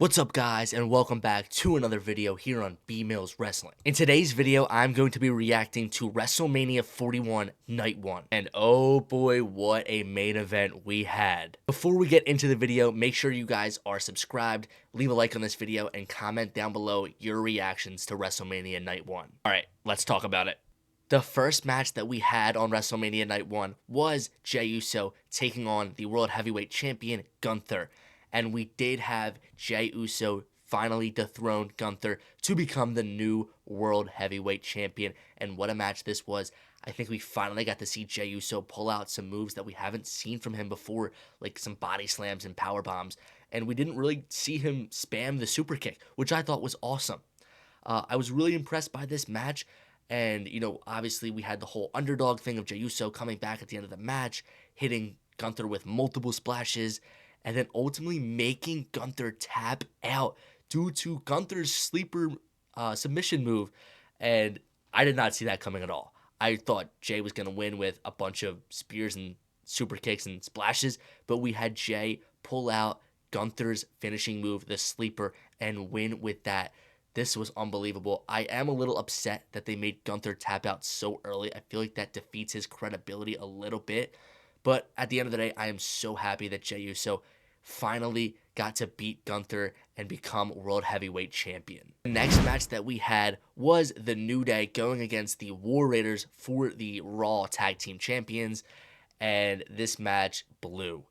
What's up guys, and welcome back to another video here on B-Mills Wrestling. In today's video, I'm going to be reacting to WrestleMania 41 Night 1. And oh boy, what a main event we had. Before we get into the video, make sure you guys are subscribed, leave a like on this video, and comment down below your reactions to WrestleMania Night 1. Alright, let's talk about it. The first match that we had on WrestleMania Night 1 was Jey Uso taking on the World Heavyweight Champion Gunther. And we did have Jey Uso finally dethrone Gunther to become the new World Heavyweight Champion. And what a match this was. I think we finally got to see Jey Uso pull out some moves that we haven't seen from him before, like some body slams and power bombs. And we didn't really see him spam the super kick, which I thought was awesome. I was really impressed by this match. And, obviously we had the whole underdog thing of Jey Uso coming back at the end of the match, hitting Gunther with multiple splashes, and then ultimately making Gunther tap out due to Gunther's sleeper submission move. And I did not see that coming at all. I thought Jey was going to win with a bunch of spears and super kicks and splashes, but we had Jey pull out Gunther's finishing move, the sleeper, and win with that. This was unbelievable. I am a little upset that they made Gunther tap out so early. I feel like that defeats his credibility a little bit. But at the end of the day, I am so happy that Jey Uso finally got to beat Gunther and become World Heavyweight Champion. The next match that we had was the New Day going against the War Raiders for the Raw Tag Team Champions. And this match blew,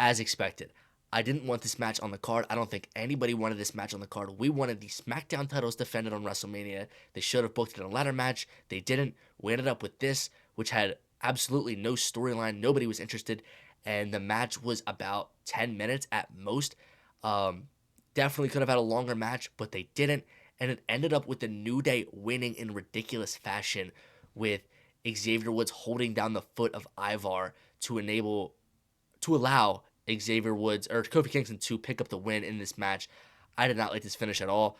as expected. I didn't want this match on the card. I don't think anybody wanted this match on the card. We wanted the SmackDown titles defended on WrestleMania. They should have booked it in a ladder match. They didn't. We ended up with this, which had absolutely no storyline. Nobody was interested. And the match was about 10 minutes at most. Definitely could have had a longer match, but they didn't. And it ended up with the New Day winning in ridiculous fashion, with Xavier Woods holding down the foot of Ivar to allow Xavier Woods or Kofi Kingston to pick up the win in this match. I did not like this finish at all.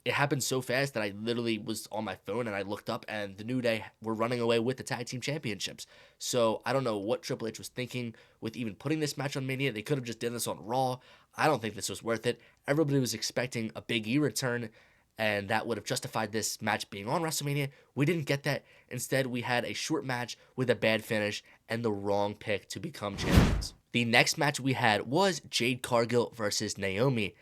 It happened so fast that I literally was on my phone and I looked up and the New Day were running away with the tag team championships. So I don't know what Triple H was thinking with even putting this match on Mania. They could have just done this on Raw. I don't think this was worth it. Everybody was expecting a Big E return, and that would have justified this match being on WrestleMania. We didn't get that. Instead, we had a short match with a bad finish and the wrong pick to become champions. The next match we had was Jade Cargill versus Naomi.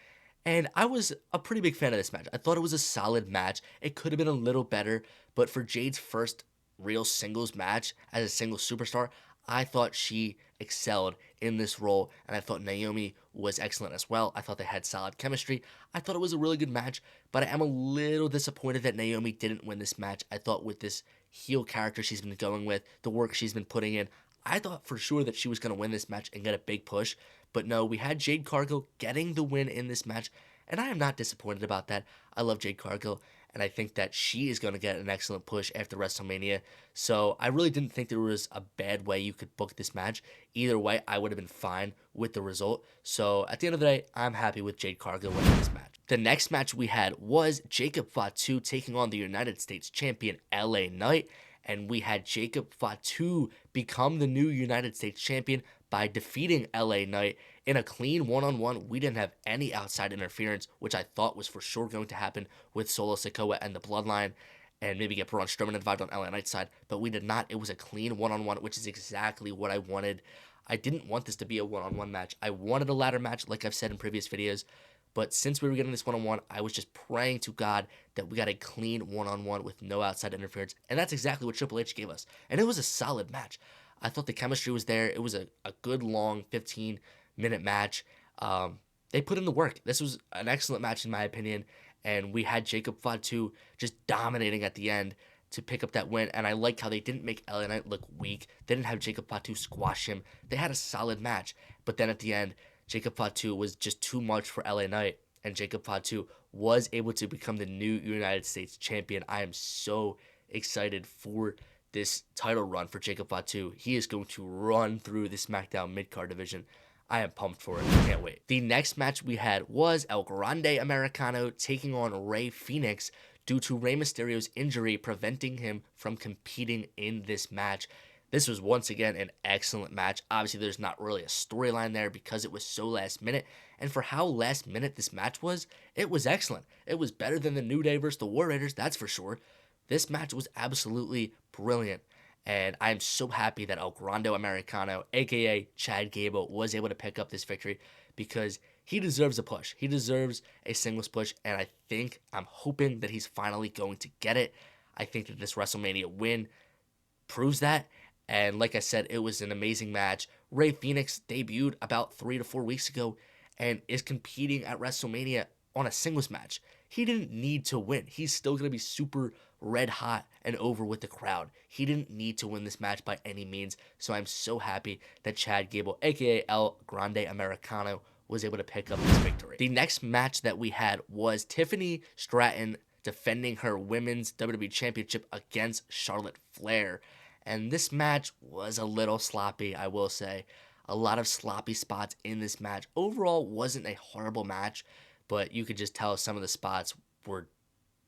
And I was a pretty big fan of this match. I thought it was a solid match. It could have been a little better, but for Jade's first real singles match as a single superstar, I thought she excelled in this role, and I thought Naomi was excellent as well. I thought they had solid chemistry. I thought it was a really good match, but I am a little disappointed that Naomi didn't win this match. I thought with this heel character she's been going with, the work she's been putting in, I thought for sure that she was going to win this match and get a big push. But no, we had Jade Cargill getting the win in this match, and I am not disappointed about that. I love Jade Cargill, and I think that she is going to get an excellent push after WrestleMania. So I really didn't think there was a bad way you could book this match. Either way, I would have been fine with the result. So at the end of the day, I'm happy with Jade Cargill winning this match. The next match we had was Jacob Fatu taking on the United States champion LA Knight. And we had Jacob Fatu become the new United States champion by defeating LA Knight in a clean one-on-one. We didn't have any outside interference, which I thought was for sure going to happen with Solo Sikoa and the Bloodline, and maybe get Braun Strowman involved on LA Knight's side, but we did not. It was a clean one-on-one, which is exactly what I wanted. I didn't want this to be a one-on-one match. I wanted a ladder match, like I've said in previous videos, but since we were getting this one-on-one, I was just praying to God that we got a clean one-on-one with no outside interference. And that's exactly what Triple H gave us. And it was a solid match. I thought the chemistry was there. It was a good, long 15-minute match. They put in the work. This was an excellent match, in my opinion. And we had Jacob Fatu just dominating at the end to pick up that win. And I like how they didn't make LA Knight look weak. They didn't have Jacob Fatu squash him. They had a solid match. But then at the end, Jacob Fatu was just too much for LA Knight, and Jacob Fatu was able to become the new United States champion. I am so excited for this title run for Jacob Fatu. He is going to run through the SmackDown mid-card division. I am pumped for it. I can't wait. The next match we had was El Grande Americano taking on Rey Fenix due to Rey Mysterio's injury preventing him from competing in this match. This was once again an excellent match. Obviously, there's not really a storyline there because it was so last minute. And for how last minute this match was, it was excellent. It was better than the New Day versus the War Raiders, that's for sure. This match was absolutely brilliant. And I am so happy that El Grande Americano, aka Chad Gable, was able to pick up this victory because he deserves a push. He deserves a singles push, and I'm hoping that he's finally going to get it. I think that this WrestleMania win proves that. And like I said, it was an amazing match. Rey Fenix debuted about 3 to 4 weeks ago and is competing at WrestleMania on a singles match. He didn't need to win. He's still going to be super red hot and over with the crowd. He didn't need to win this match by any means. So I'm so happy that Chad Gable, aka El Grande Americano, was able to pick up this victory. The next match that we had was Tiffany Stratton defending her women's WWE Championship against Charlotte Flair. And this match was a little sloppy, I will say. A lot of sloppy spots in this match. Overall, wasn't a horrible match, but you could just tell some of the spots were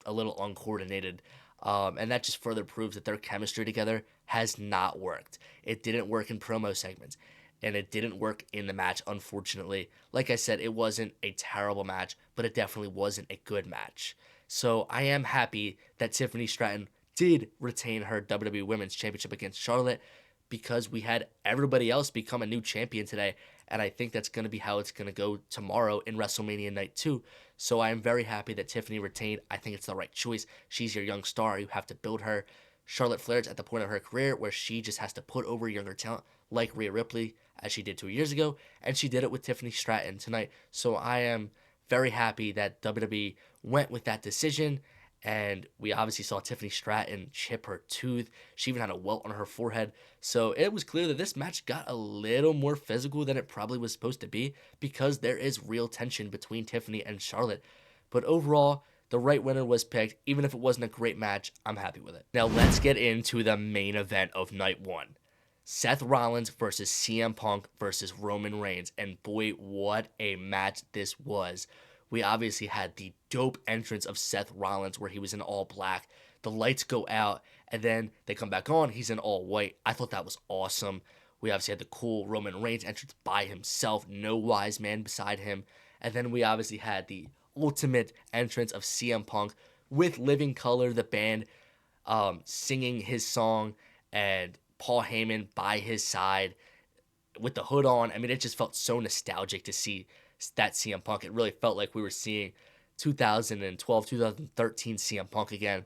a little uncoordinated. And that just further proves that their chemistry together has not worked. It didn't work in promo segments, and it didn't work in the match, unfortunately. Like I said, it wasn't a terrible match, but it definitely wasn't a good match. So I am happy that Tiffany Stratton did retain her WWE Women's Championship against Charlotte because we had everybody else become a new champion today, and I think that's going to be how it's going to go tomorrow in WrestleMania Night 2. So I am very happy that Tiffany retained. I think it's the right choice. She's your young star. You have to build her. Charlotte Flair's at the point of her career where she just has to put over younger talent like Rhea Ripley, as she did 2 years ago, and she did it with Tiffany Stratton tonight. So I am very happy that WWE went with that decision. And we obviously saw Tiffany Stratton chip her tooth. She even had a welt on her forehead. So it was clear that this match got a little more physical than it probably was supposed to be because there is real tension between Tiffany and Charlotte. But overall, the right winner was picked. Even if it wasn't a great match, I'm happy with it. Now let's get into the main event of night one. Seth Rollins versus CM Punk versus Roman Reigns. And boy, what a match this was. We obviously had the dope entrance of Seth Rollins where he was in all black. The lights go out, and then they come back on. He's in all white. I thought that was awesome. We obviously had the cool Roman Reigns entrance by himself. No wise man beside him. And then we obviously had the ultimate entrance of CM Punk with Living Colour, the band, singing his song, and Paul Heyman by his side with the hood on. I mean, it just felt so nostalgic to see that CM Punk. It really felt like we were seeing 2012, 2013 CM Punk again.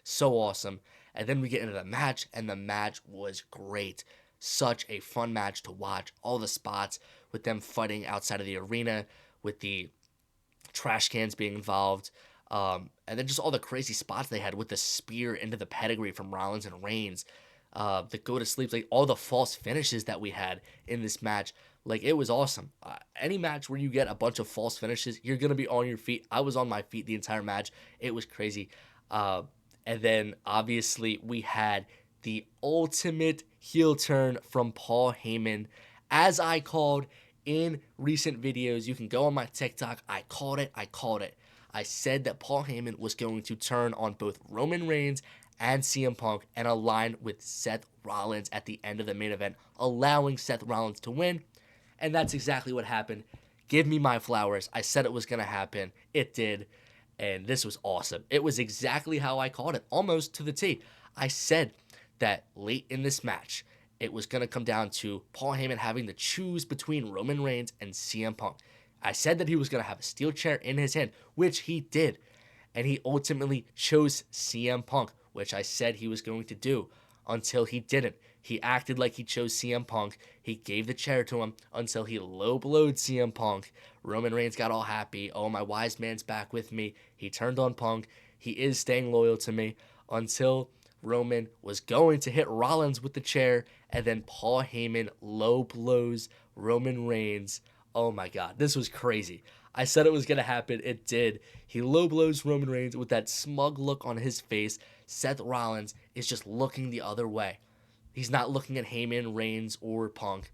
So awesome. And then we get into the match, and the match was great. Such a fun match to watch. All the spots with them fighting outside of the arena, with the trash cans being involved, and then just all the crazy spots they had with the spear into the pedigree from Rollins and Reigns, the go to sleep, like all the false finishes that we had in this match. Like, it was awesome. Any match where you get a bunch of false finishes, you're going to be on your feet. I was on my feet the entire match. It was crazy. And then, obviously, we had the ultimate heel turn from Paul Heyman. As I called in recent videos, you can go on my TikTok. I called it. I said that Paul Heyman was going to turn on both Roman Reigns and CM Punk and align with Seth Rollins at the end of the main event, allowing Seth Rollins to win. And that's exactly what happened. Give me my flowers. I said it was going to happen. It did. And this was awesome. It was exactly how I called it, almost to the T. I said that late in this match, it was going to come down to Paul Heyman having to choose between Roman Reigns and CM Punk. I said that he was going to have a steel chair in his hand, which he did. And he ultimately chose CM Punk, which I said he was going to do, until he didn't. He acted like he chose CM Punk. He gave the chair to him until he low-blowed CM Punk. Roman Reigns got all happy. Oh, my wise man's back with me. He turned on Punk. He is staying loyal to me until Roman was going to hit Rollins with the chair, and then Paul Heyman low-blows Roman Reigns. Oh, my God. This was crazy. I said it was going to happen. It did. He low-blows Roman Reigns with that smug look on his face. Seth Rollins is just looking the other way. He's not looking at Heyman, Reigns, or Punk.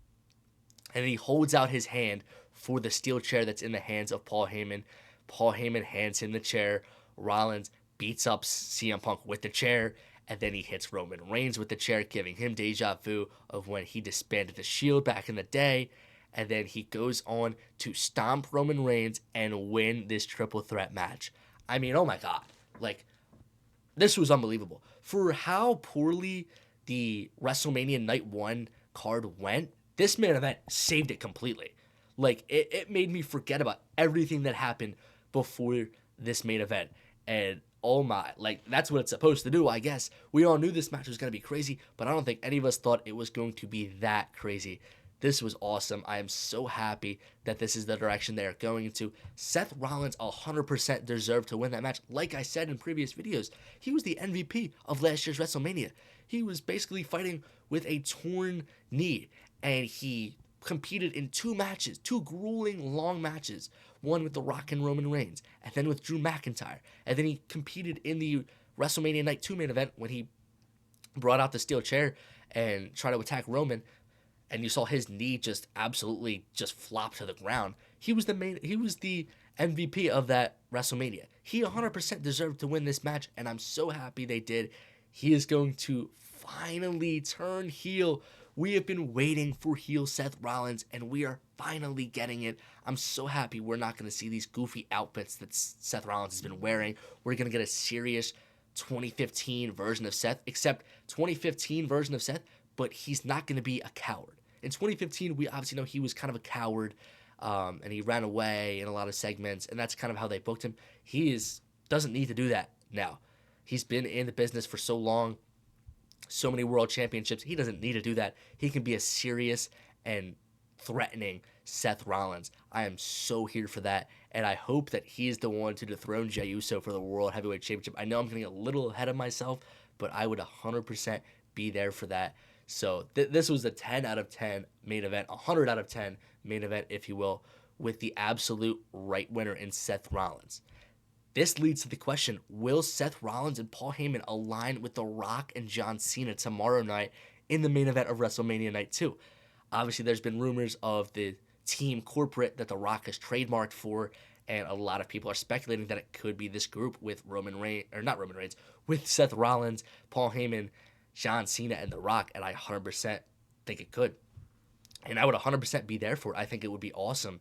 And he holds out his hand for the steel chair that's in the hands of Paul Heyman. Paul Heyman hands him the chair. Rollins beats up CM Punk with the chair. and then he hits Roman Reigns with the chair, giving him deja vu of when he disbanded the Shield back in the day. And then he goes on to stomp Roman Reigns and win this triple threat match. I mean, oh my God. Like, this was unbelievable. For how poorly the WrestleMania Night 1 card went, this main event saved it completely. Like, it made me forget about everything that happened before this main event. And oh my, like, that's what it's supposed to do, I guess. We all knew this match was going to be crazy, but I don't think any of us thought it was going to be that crazy. This was awesome. I am so happy that this is the direction they are going into. Seth Rollins 100% deserved to win that match. Like I said in previous videos, he was the MVP of last year's WrestleMania. He was basically fighting with a torn knee, and he competed in 2 matches, 2 grueling long matches. One with The Rock and Roman Reigns, and then with Drew McIntyre. And then he competed in the WrestleMania Night 2 main event when he brought out the steel chair and tried to attack Roman. And you saw his knee just absolutely just flop to the ground. He was the MVP of that WrestleMania. He 100% deserved to win this match, and I'm so happy they did. He is going to finally turn heel. We have been waiting for heel Seth Rollins, and we are finally getting it. I'm so happy we're not going to see these goofy outfits that Seth Rollins has been wearing. We're going to get a serious 2015 version of Seth, except 2015 version of Seth, but he's not going to be a coward. In 2015, we obviously know he was kind of a coward, and he ran away in a lot of segments, and that's kind of how they booked him. He doesn't need to do that now. He's been in the business for so long, so many world championships. He doesn't need to do that. He can be a serious and threatening Seth Rollins. I am so here for that, and I hope that he's the one to dethrone Jey Uso for the World Heavyweight Championship. I know I'm getting a little ahead of myself, but I would 100% be there for that. So this was a 10 out of 10 main event, 100 out of 10 main event, if you will, with the absolute right winner in Seth Rollins. This leads to the question, will Seth Rollins and Paul Heyman align with The Rock and John Cena tomorrow night in the main event of WrestleMania Night 2? Obviously, there's been rumors of the team corporate that The Rock has trademarked for, and a lot of people are speculating that it could be this group with with Seth Rollins, Paul Heyman, John Cena, and The Rock, and I 100% think it could. And I would 100% be there for it. I think it would be awesome.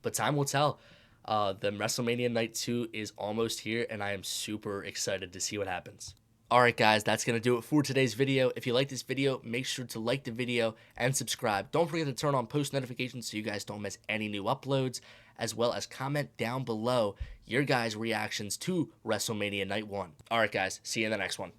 But time will tell. The WrestleMania Night 2 is almost here, and I am super excited to see what happens. Alright guys, that's going to do it for today's video. If you like this video, make sure to like the video and subscribe. Don't forget to turn on post notifications so you guys don't miss any new uploads, as well as comment down below your guys' reactions to WrestleMania Night 1. Alright guys, see you in the next one.